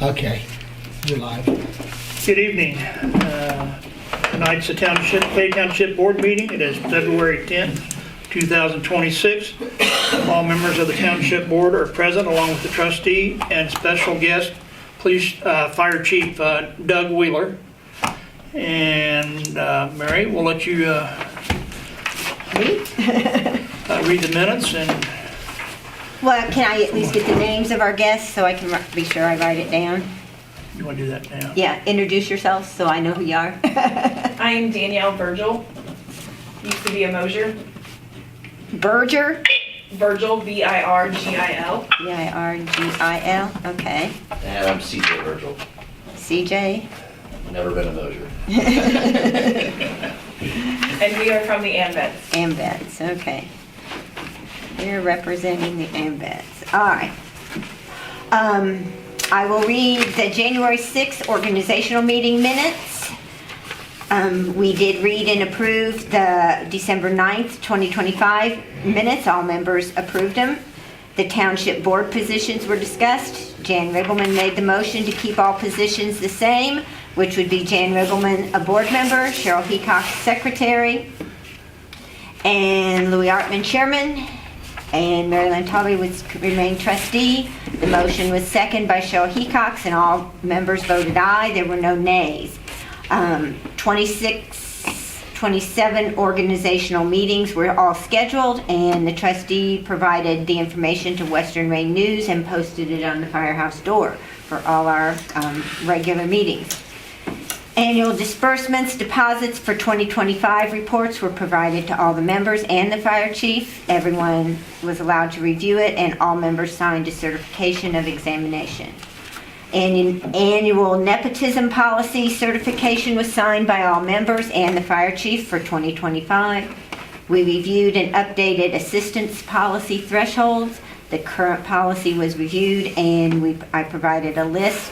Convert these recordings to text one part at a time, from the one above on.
Okay, you're live. Good evening. Tonight's the Clay Township Board meeting. It is February 10th, 2026. All members of the Township Board are present along with the trustee and special guest, Fire Chief Doug Wheeler. And Mary, we'll let you read the minutes. And Well, can I at least get the names of our guests so I can be sure I write it down? you want to do that now? Yeah, introduce yourselves so I know who you are. I'm Danielle Virgil. Used to be a Mosier. Berger? Virgil, V-I-R-G-I-L. V-I-R-G-I-L, okay. And I'm CJ Virgil. CJ? Never been a Mosier. And we are from the AMVETS. AMVETS, okay. We're representing the AMVETS. All right. I will read the January 6th organizational meeting minutes. We did read and approve the December 9th, 2025 minutes. All members approved them. The Township Board positions were discussed. Jan Riggleman made the motion to keep all positions the same, which would be Jan Riggleman, a board member, Cheryl Heacock, secretary, and Louis Artman, chairman, and Mary Lynn Tolby would remain trustee. The motion was seconded by Cheryl Heacock, and all members voted aye. There were no nays. 27 organizational meetings were all scheduled, and the trustee provided the information to Western Rain News and posted it on the firehouse door for all our regular meetings. Annual disbursements, deposits for 2025 reports were provided to all the members and the fire chief. Everyone was allowed to review it, and all members signed a certification of examination. Annual nepotism policy certification was signed by all members and the fire chief for 2025. We reviewed and updated assistance policy thresholds. The current policy was reviewed, and I provided a list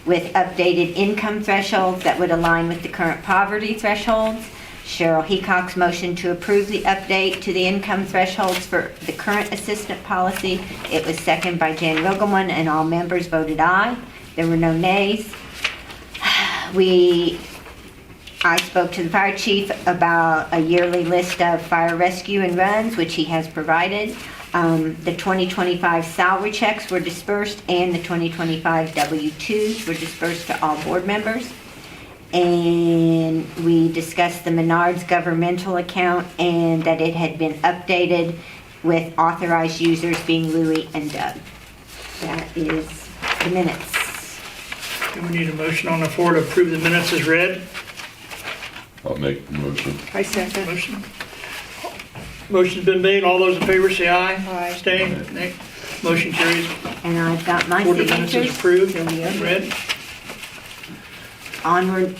with updated income thresholds that would align with the current poverty thresholds. Cheryl Heacock's motion to approve the update to the income thresholds for the current assistant policy. It was seconded by Jan Riggleman, and all members voted aye. There were no nays. I spoke to the fire chief about a yearly list of fire rescue and runs, which he has provided. The 2025 salary checks were dispersed, and the 2025 W-2s were dispersed to all board members. And we discussed the Menards governmental account and that it had been updated with authorized users being Louis and Doug. That is the minutes. Do we need a motion on the floor to approve the minutes as read? I'll make the motion. I second. Motion's been made. All those in favor say aye. Aye. Stay. Nay. Motion carries. And I've got my Board of minutes is signatures. approved. Here we are. Read. Onward.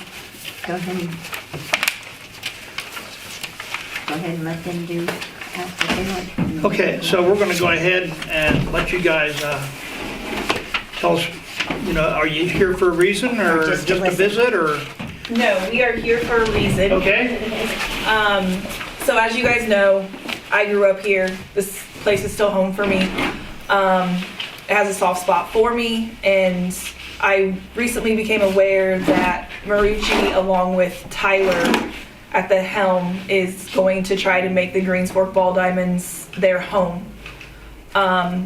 Go ahead and let them do what they want. Okay, so we're going to go ahead and let you guys tell us, are you here for a reason or Just just to a listen. visit or? No, we are here for a reason. Okay, So as you guys know, I grew up here. This place is still home for me. It has a soft spot for me, and I recently became aware that Marucci, along with Tyler at the helm, is going to try to make the Greens Fork Ball Diamonds their home.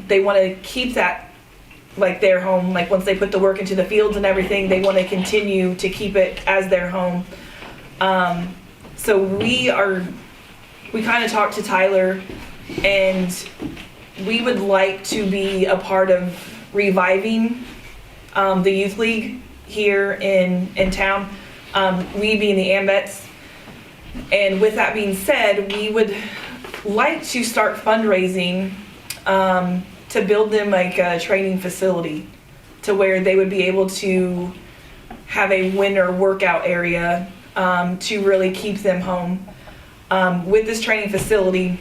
They want to keep that like their home. Like once they put the work into the fields and everything, they want to continue to keep it as their home. So we kind of talked to Tyler, and we would like to be a part of reviving the youth league here in town, we being the AMVETS. And with that being said, we would like to start fundraising to build them like a training facility to where they would be able to have a winter workout area to really keep them home. With this training facility,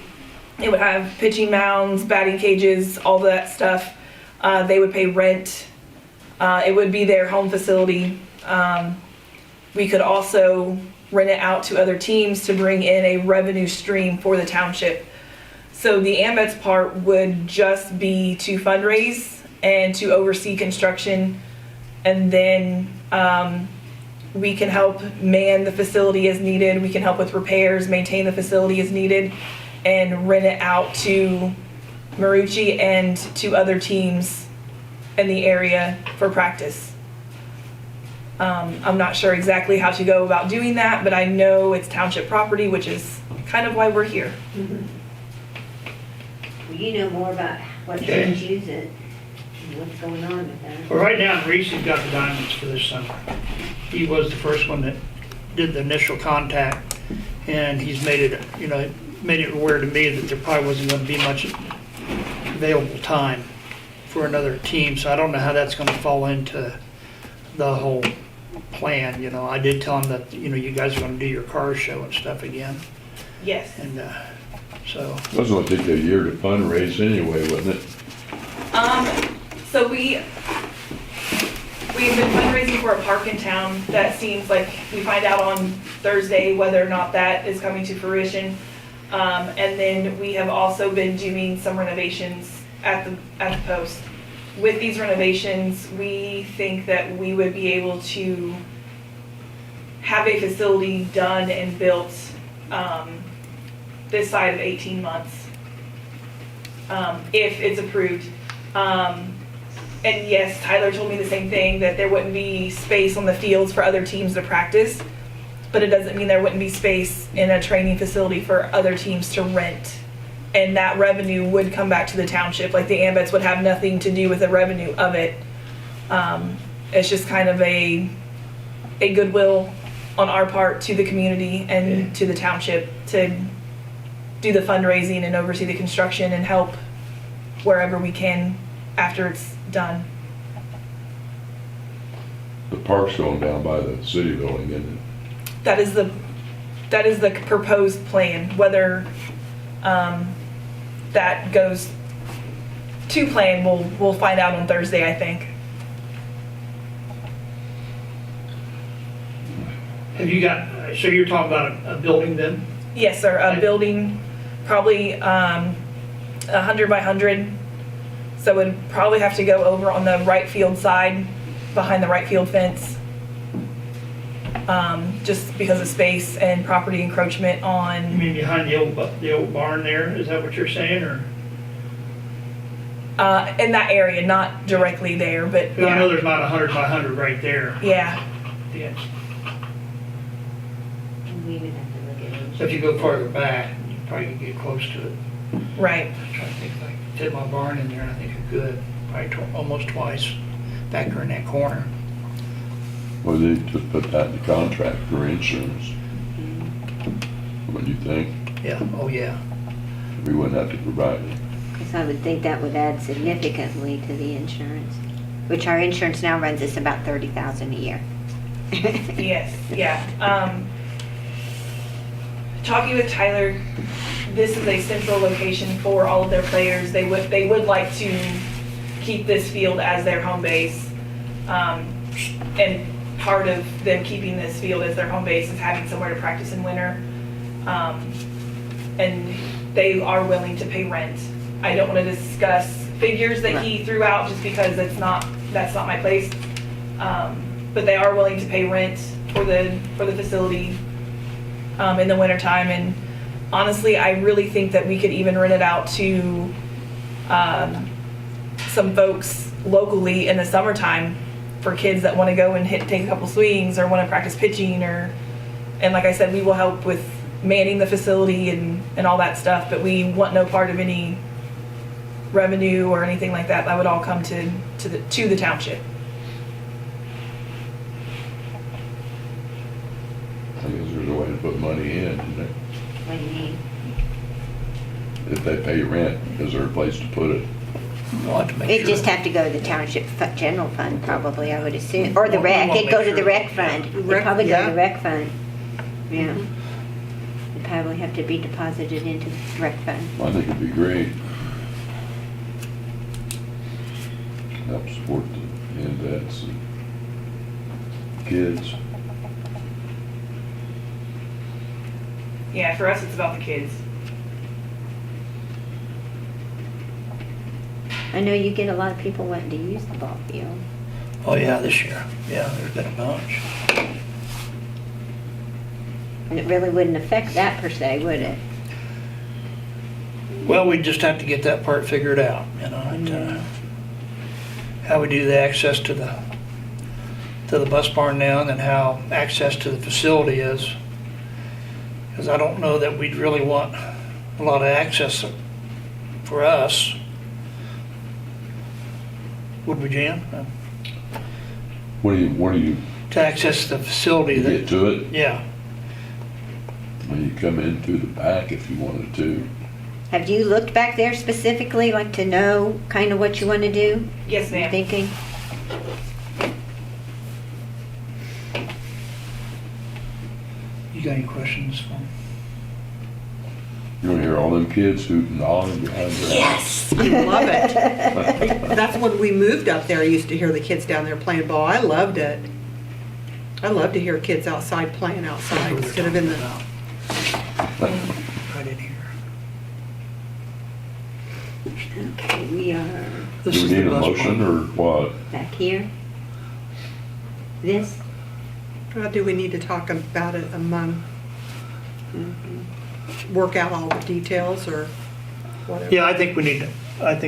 it would have pitching mounds, batting cages, all that stuff. They would pay rent. It would be their home facility. We could also rent it out to other teams to bring in a revenue stream for the township. So the AMVETS part would just be to fundraise and to oversee construction and then we can help man the facility as needed. We can help with repairs, maintain the facility as needed, and rent it out to Marucci and to other teams in the area for practice. I'm not sure exactly how to go about doing that, but I know it's township property, which is kind of why we're here. Well, you know more about what Okay. teams use it and what's going on with that. Well, right now, Reese's got the diamonds for this summer. He was the first one that did the initial contact, and he's made it, made it aware to me that there probably wasn't gonna be much available time for another team, so I don't know how that's gonna fall into the whole plan, I did tell him that, you guys are gonna do your car show and stuff again, Yes. and, so, It was gonna take a year to fundraise anyway, wasn't it? So we've been fundraising for a park in town that seems like we find out on Thursday whether or not that is coming to fruition. And then we have also been doing some renovations at the post. With these renovations, we think that we would be able to have a facility done and built this side of 18 months, if it's approved. And yes, Tyler told me the same thing, that there wouldn't be space on the fields for other teams to practice, but it doesn't mean there wouldn't be space in a training facility for other teams to rent. And that revenue would come back to the township, like the AMVETS would have nothing to do with the revenue of it. It's just kind of a goodwill on our part to the community and to the township to do the fundraising and oversee the construction and help wherever we can after it's done. The park's going down by the city building, isn't it? That is the proposed plan. Whether that goes to plan, we'll find out on Thursday, I think. have you got, so you're talking about a building then? Yes, sir. A building, probably 100 by 100. So we'd probably have to go over on the right field side, behind the right field fence, just because of space and property encroachment You on, mean behind the old barn there, is that what you're saying, or? in that area, not directly there, but Because I know yeah. there's not 100 by 100 right there. Yeah, Yeah. We would have to look at it. So if you go farther back, you probably can get close to it. right. I'm trying to think, if I did my barn in there, and I think I could, probably almost twice, back there in that corner. Or they just put that in the contract for insurance. What do you think? Yeah, oh yeah. We wouldn't have to provide it. Because I would think that would add significantly to the insurance, which our insurance now runs us about $30,000 a year. Yes, yeah. Talking with Tyler, this is a central location for all of their players. They would like to keep this field as their home base. And part of them keeping this field as their home base is having somewhere to practice in winter. And they are willing to pay rent. I don't want to discuss figures that he threw out just because that's not my place. But they are willing to pay rent for the facility in the wintertime. And honestly, I really think that we could even rent it out to some folks locally in the summertime for kids that want to go and take a couple swings or want to practice pitching, and like I said, we will help with manning the facility and all that stuff, but we want no part of any revenue or anything like that. That would all come to the township. I guess there's a way to put money in, isn't there? What do you mean? If they pay rent, is there a place to put it? We'll have to make It'd sure. just have to go to the township general fund probably, I would assume, or the Well, rec, we'll it'd go make to the sure. rec fund. It'd probably go to the rec fund. Yeah. It'd probably have to be deposited into the rec fund. I think it'd be great. Help support the vets and kids. Yeah, for us, it's about the kids. I know you get a lot of people wanting to use the ball field. Oh, yeah, this year. Yeah, there's been a bunch. And it really wouldn't affect that per se, would it? Well, we just have to get that part figured out, you know, and, how we do the access to the bus barn now, and then how access to the facility is. Because I don't know that we'd really want a lot of access for us. Would we, Jan? Where do you To access the facility get that, to it? yeah. Well, you come in through the back if you wanted to. Have you looked back there specifically, like to know kind of what you want to do? Yes, You ma'am. thinking? You got any questions for me? You want to hear all them kids hooting and hollering behind their house? Yes, I love it. That's when we moved up there, I used to hear the kids down there playing ball. I loved it. I love to hear kids outside playing outside instead of in the, Right in here. Okay, we are This Do we is the need a bus motion barn. or what? back here. This? do we need to talk about it among, work out all the details or whatever? Yeah, I think we need to wait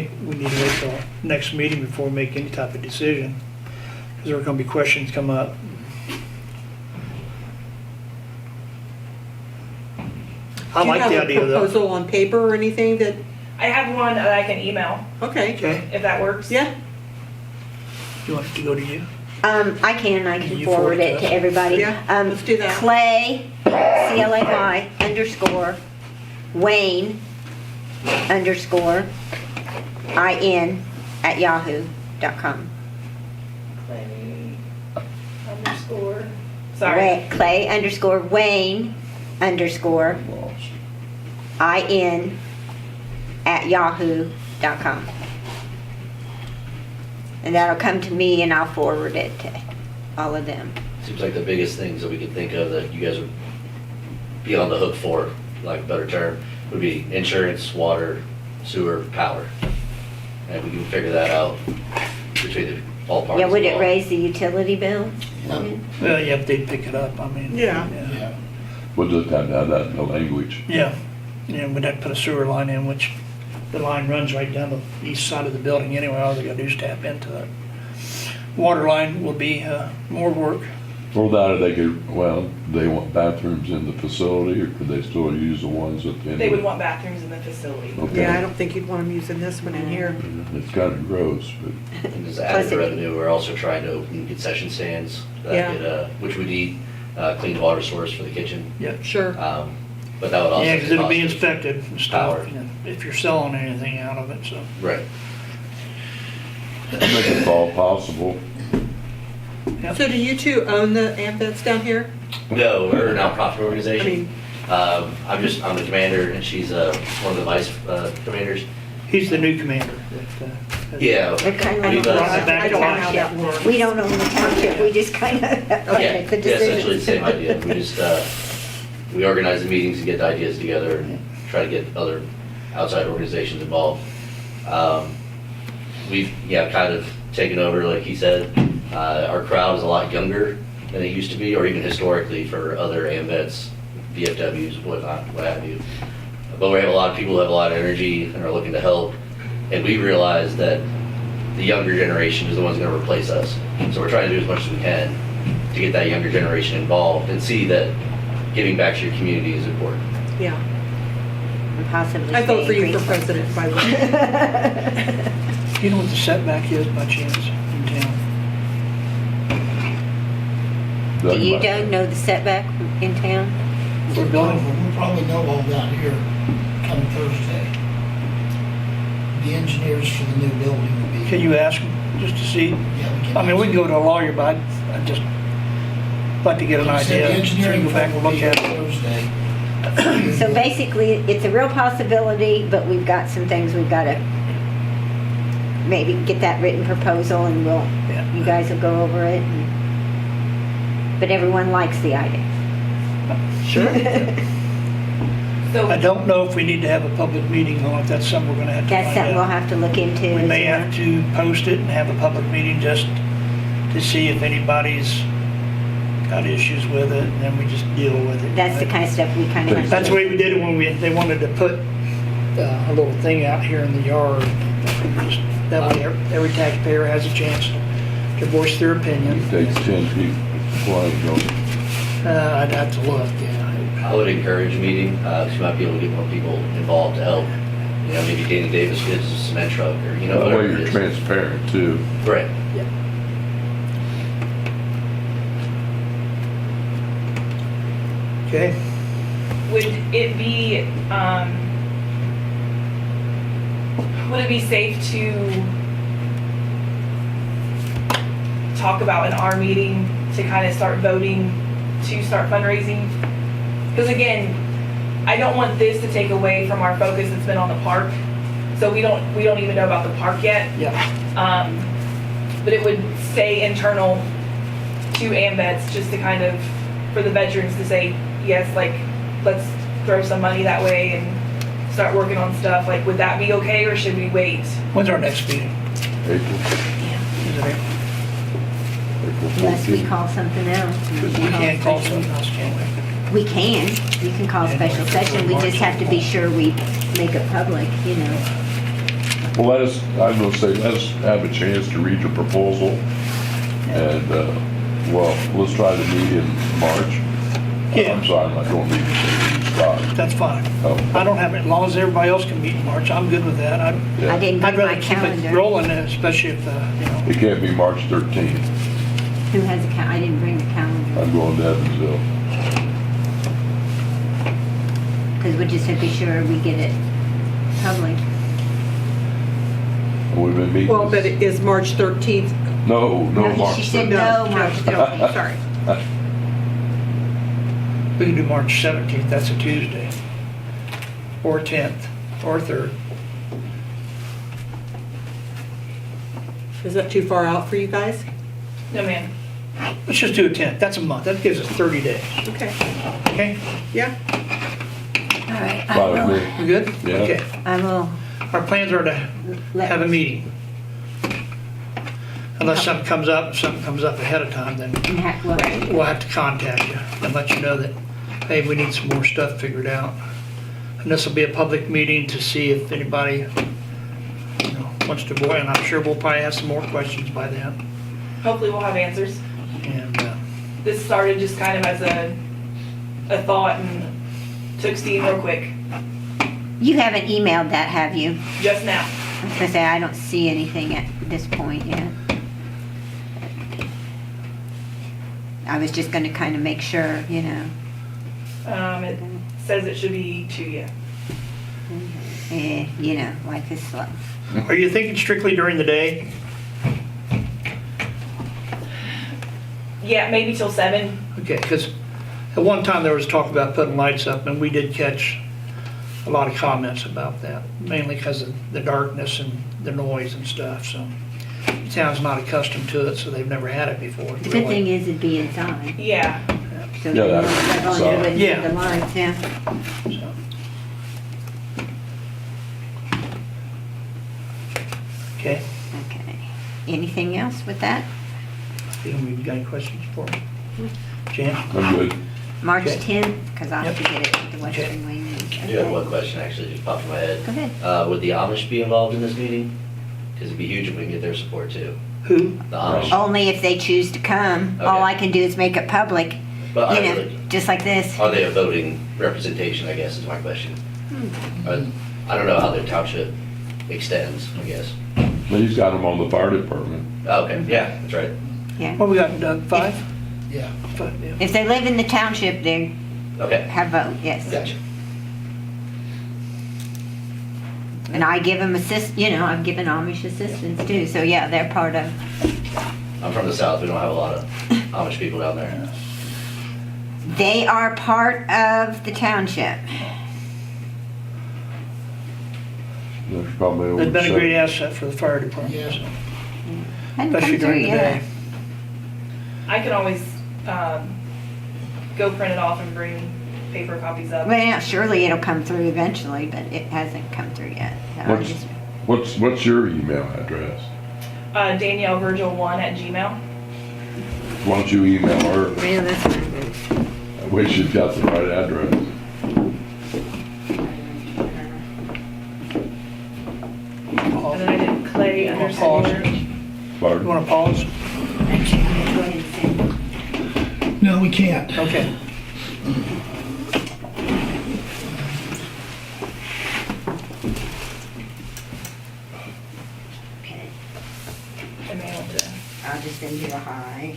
till next meeting before we make any type of decision. Because there are gonna be questions come up. I like the idea Do you have a though. proposal on paper or anything that, I have one that I can email, okay, Okay, if that works. yeah, you want it to go to you? I can You forward it us? to everybody. Yeah, let's do that. Clay, CLAY _ Wayne _ IN at yahoo.com. Clay underscore, sorry. Clay _ Wayne _ Lost. IN at yahoo.com. And that'll come to me and I'll forward it to all of them. Seems like the biggest things that we could think of that you guys would be on the hook for, like a better term, would be insurance, water, sewer, power. And we can figure that out between all parties. Yeah, would it involved. raise the utility bill? Well, yeah, but they'd pick it up, I mean. Yeah. Yeah. We'll just have to have that in the language. Yeah, yeah, we'd have to put a sewer line in, which the line runs right down the east side of the building anyway, all they gotta do is tap into it. Water line will be, more work. Or that, they could, well, they want bathrooms in the facility, or could they still use the ones at the end? They of would it? want bathrooms in the facility. Okay. yeah, I don't think you'd want them using this one in here. It's kind of gross, but And as added revenue, we're also trying to open concession stands Yeah. that could, which would need clean water source for the kitchen. Sure. But that would also. Yeah, because it'll be cost us- inspected and Power. stuff, and if you're selling anything out of it, so. Right. make it all possible. So do you two own the AMVets down here? No, we're a nonprofit I organization. mean, I'm the commander and she's one of the vice commanders. He's the new commander. Yeah. They're kind of We've, like back I to don't know how Township. that works. we don't own the township, we just kind of Yeah, make the essentially the decisions. same idea. We just, we organize the meetings and get the ideas together and try to get other outside organizations involved. We've, kind of taken over, like he said. Our crowd is a lot younger than it used to be, or even historically for other AMVets, VFWs, whatnot, what have you. But we have a lot of people who have a lot of energy and are looking to help. And we realize that the younger generation is the ones going to replace us. So we're trying to do as much as we can to get that younger generation involved and see that giving back to your community is important. yeah. And possibly I vote for you for stay in president, by the way. Do you know what the setback is by chance in town? Do you, Doug, know the setback in town? For a building? We'll probably know all down here come Thursday. The engineers for the new building will be. Can you ask him, just to see? Yeah, we can. I mean, we can go to a lawyer, but I'd just like to get an Like I said, idea. The So we engineering can go back firm and will look be at here it. Thursday. So basically, it's a real possibility, but we've got some things we've got to maybe get that written proposal and Yeah. you guys will go over it. But everyone likes the idea. Sure. So, I don't know if we need to have a public meeting on it. That's something we're gonna have to That's find something we'll out. have to look into. We as may well. have to post it and have a public meeting just to see if anybody's got issues with it, and then we just deal with it. That's the kind of stuff we kind of. That's the way we did it when they wanted to put a little thing out here in the yard. Just that way every taxpayer has a chance to voice their opinion. It takes 10 people to play, don't it? I'd have to look, yeah. I would encourage a meeting, because you might be able to get more people involved to help. You know, maybe Danny Davis gets a cement truck, or, you know, That whatever way it you're is. transparent too. Right. Okay, Would it be safe to talk about in our meeting to kind of start voting to start fundraising? Because again, I don't want this to take away from our focus that's been on the park. So we don't even know about the park yet. yeah. But it would stay internal to AMVETS just to kind of, for the veterans to say, yes, like, let's throw some money that way and start working on stuff. Like, would that be okay, or should we wait? When's our next meeting? April Is it Unless we 14th. call something else. We can't call something else, can we? We can. You can call a special session. We just have to be sure we make it public, you know. Well, I'm gonna say, let's have a chance to read your proposal. And, well, let's try to meet in March. Yeah. I'm sorry, I'm not going to meet in Scott. That's fine. Oh. I don't have it, as long as everybody else can meet in March, I'm good with that. Yeah. I didn't I'd bring rather my keep it calendar. rolling, especially if, you know. It can't be March 13th. Who has a I didn't bring the calendar. I'm going to Evansville. Because we just have to be sure we get it public. And we've been meeting. Well, but it is March 13th. No, March She said 13th. no, March 13th. Sorry. We can do March 17th, that's a Tuesday. Or 10th, or 3rd. Is that too far out for you guys? No, ma'am. Let's just do a 10th, that's a month, that gives us 30 days, Okay. okay? Yeah. All right. I Fine with will- me. We good? Yeah. Okay. I will Our plans are to let. have a meeting. Unless something comes up ahead of time, then Well, we'll have to contact you and let you know that, hey, we need some more stuff figured out. And this will be a public meeting to see if anybody, you know, wants to go, and I'm sure we'll probably have some more questions by then. Hopefully we'll have answers. And, This started just kind of as a thought and took steam real quick, You haven't emailed that, have you? just now. I was gonna say, I don't see anything at this point yet. I was just gonna kind of make sure, you know. It says it should be to you. You know, life is slow. are you thinking strictly during the day? Yeah, maybe till 7. Okay, because at one time there was talk about putting lights up, and we did catch a lot of comments about that, mainly because of the darkness and the noise and stuff, so. The town's not accustomed to it, so they've never had it before. The good thing is it'd be inside. Yeah. So Yeah, you that's wouldn't inside. need Yeah. the lights, yeah. So. Okay, Okay. Anything else with that? you got any questions for me? Jan? I'm good. March Okay. 10th, because I'll have to get it to the Okay. Western Wayne News. I do have one question, actually, just popped in my head. Go ahead. Would the Amish be involved in this meeting? Because it'd be huge if we can get their support too. Who? The Amish. Only if they choose to come. All Okay. I can do is make it public, But you know, just like this. are they a voting representation, I guess, is my question. I don't know how their township extends, I guess. But he's got them on the fire department. Oh, okay, yeah, that's right. Yeah. What we got, Doug, 5? Yeah. 5, yeah. If they live in the township, they Okay, have vote, yes. gotcha. And I give them you know, I've given Amish assistance too, so yeah, they're part of, I'm from the south, we don't have a lot of Amish people down there. they are part of the township. There's probably over They've been a great 70. asset for the fire department, Yeah. so, Hadn't especially come through during the yet. day. I can always go print it off and bring paper copies up. Well, yeah, surely it'll come through eventually, but it hasn't come through yet. So I What's your email address? DanielleVirgil1@gmail. Why don't you email her? Man, that's not good. I wish you'd got the right address. And then I did Clay I'll under pause. senior. You Pardon? want to pause? Actually, I'm gonna go ahead and send. No, we can't. Okay. Okay, I mailed it. I'll just send you a hi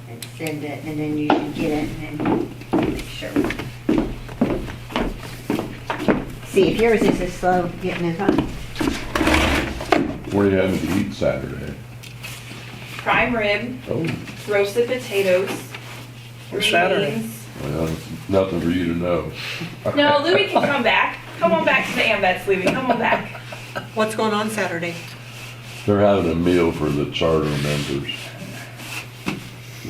and send it, and then you can get it and then make sure. See, if yours is as slow getting it on. Where you having to eat Saturday? Prime rib, Oh, roasted potatoes. What's green Saturday? beans. well, nothing for you to know. No, Louis can come back. Come on back to the AMVets, Louis. Come on back. What's going on Saturday? They're having a meal for the charter members.